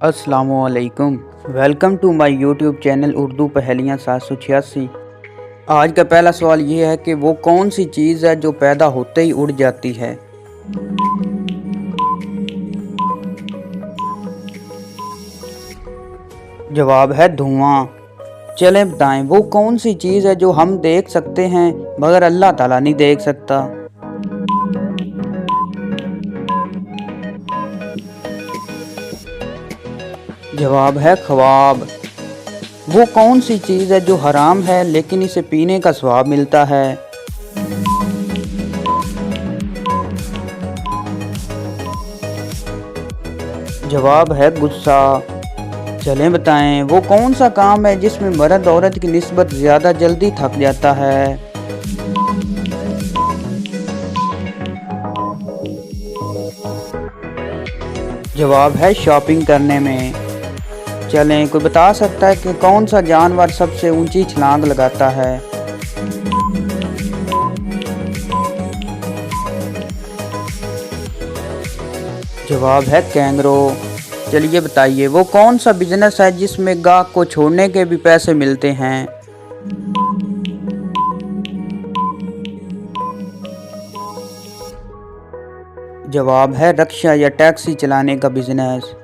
अस्सलामुअलैकुम। Welcome to my YouTube channel Urdu पहेलियाँ 786। आज का पहला सवाल ये है कि वो कौन सी चीज़ है जो पैदा होते ही उड़ जाती है। जवाब है धुआं। चलें बताएं वो कौन सी चीज़ है जो हम देख सकते हैं मगर अल्लाह ताला नहीं देख सकता। जवाब है ख्वाब। वो कौन सी चीज़ है जो हराम है लेकिन इसे पीने का स्वाब मिलता है। जवाब है गुस्सा। चलें बताएं वो कौन सा काम है जिसमें मर्द औरत की निस्बत ज़्यादा जल्दी थक जाता है। जवाब है शॉपिंग करने में। चलें कोई बता सकता है कि कौन सा जानवर सबसे ऊंची छलांग लगाता है। जवाब है कैंगरो। चलिए बताइए वो कौन सा बिजनेस है जिसमें गाहक को छोड़ने के भी पैसे मिलते हैं। जवाब है रक्षा या टैक्सी चलाने का बिजनेस।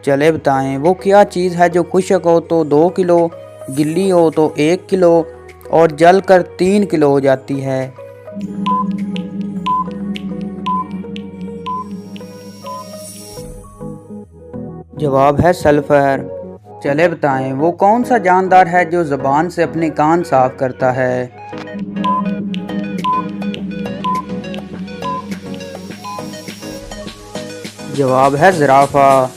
चले बताएं वो क्या चीज़ है जो खुश्क हो तो 2 किलो, गिल्ली हो तो 1 किलो और जलकर 3 किलो हो जाती है। जवाब है सल्फर। चले बताएं वो कौन सा जानदार है जो ज़बान से अपने कान साफ करता है। जवाब है ज़िराफ़ा।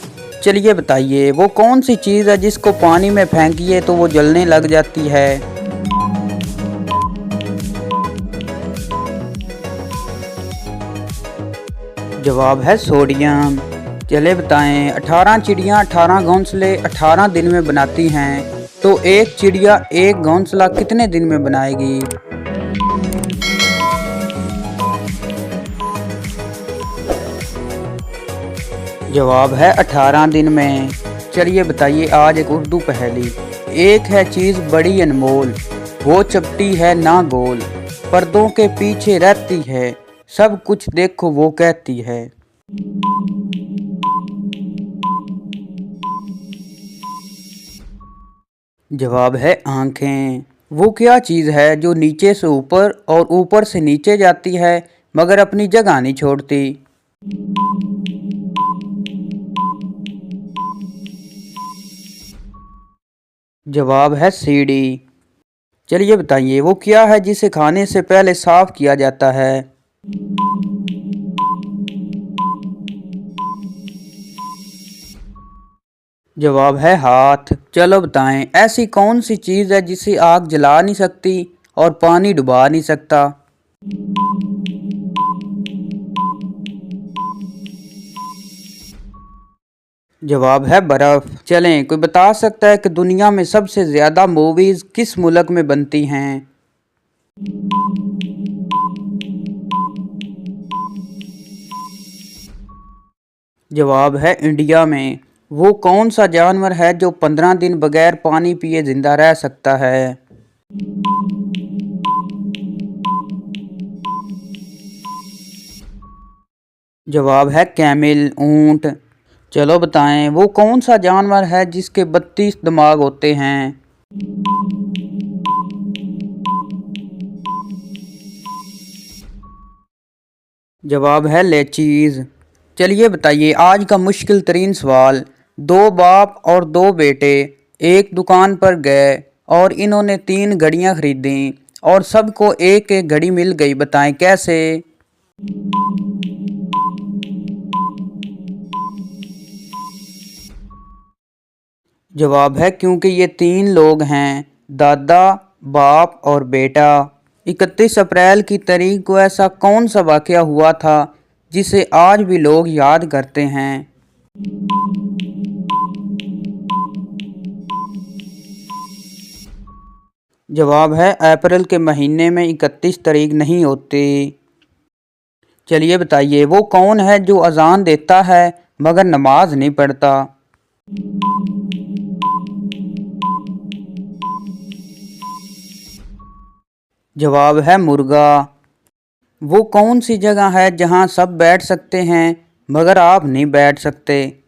चलिए बताइए वो कौन सी चीज़ है जिसको पानी में फेंकिए तो वो जलने लग जाती है। जवाब है सोडियम। चले बताएं 18 चिड़ियाँ 18 घोंसले 18 दिन में बनाती हैं तो एक चिड़िया एक घोंसला कितने दिन में बनाएगी। जवाब है 18 दिन में। चलिए बताइए आज एक उर्दू पहेली। एक है चीज़ बड़ी अनमोल, वो चपटी है ना गोल, पर्दों के पीछे रहती है, सब कुछ देखो वो कहती है। जवाब है आँखें। वो क्या चीज़ है जो नीचे से ऊपर और ऊपर से नीचे जाती है मगर अपनी जगह नहीं छोड़ती। जवाब है सीढ़ी। चलिए बताइए वो क्या है जिसे खाने से पहले साफ किया जाता है। जवाब है हाथ। चलो बताएं ऐसी कौन सी चीज़ है जिसे आग जला नहीं सकती और पानी डुबा नहीं सकता। जवाब है बर्फ। चलें कोई बता सकता है कि दुनिया में सबसे ज़्यादा मूवीज़ किस मुल्क में बनती हैं। जवाब है इंडिया में। वो कौन सा जानवर है जो 15 दिन बगैर पानी पिए जिंदा रह सकता है। जवाब है कैमिल ऊंट। चलो बताएं वो कौन सा जानवर है जिसके 32 दिमाग होते हैं। जवाब है लेचीज। चलिए बताइए आज का मुश्किल तरीन सवाल। दो बाप और दो बेटे एक दुकान पर गए और इन्होंने 3 घड़ियां खरीदी और सबको एक एक घड़ी मिल गई, बताएं कैसे। जवाब है क्योंकि ये 3 लोग हैं, दादा बाप और बेटा। 31 अप्रैल की तारीख को ऐसा कौन सा वाक़या हुआ था जिसे आज भी लोग याद करते हैं। जवाब है अप्रैल के महीने में 31 तारीख नहीं होती। चलिए बताइए वो कौन है जो अजान देता है मगर नमाज नहीं पढ़ता। जवाब है मुर्गा। वो कौन सी जगह है जहां सब बैठ सकते हैं मगर आप नहीं बैठ सकते?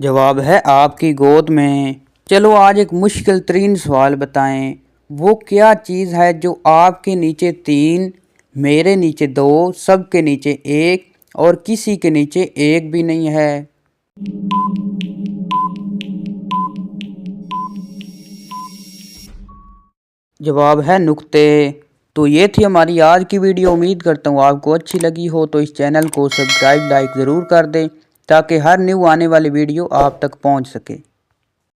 जवाब है आपकी गोद में। चलो आज एक मुश्किल तरीन सवाल बताएं। वो क्या चीज़ है जो आपके नीचे 3, मेरे नीचे 2, सबके नीचे 1 और किसी के नीचे 1 भी नहीं है? जवाब है नुक्ते। तो ये थी हमारी आज की वीडियो। उम्मीद करता हूँ आपको अच्छी लगी हो। तो इस चैनल को सब्सक्राइब लाइक ज़रूर कर दें ताकि हर न्यू आने वाली वीडियो आप तक पहुँच सके।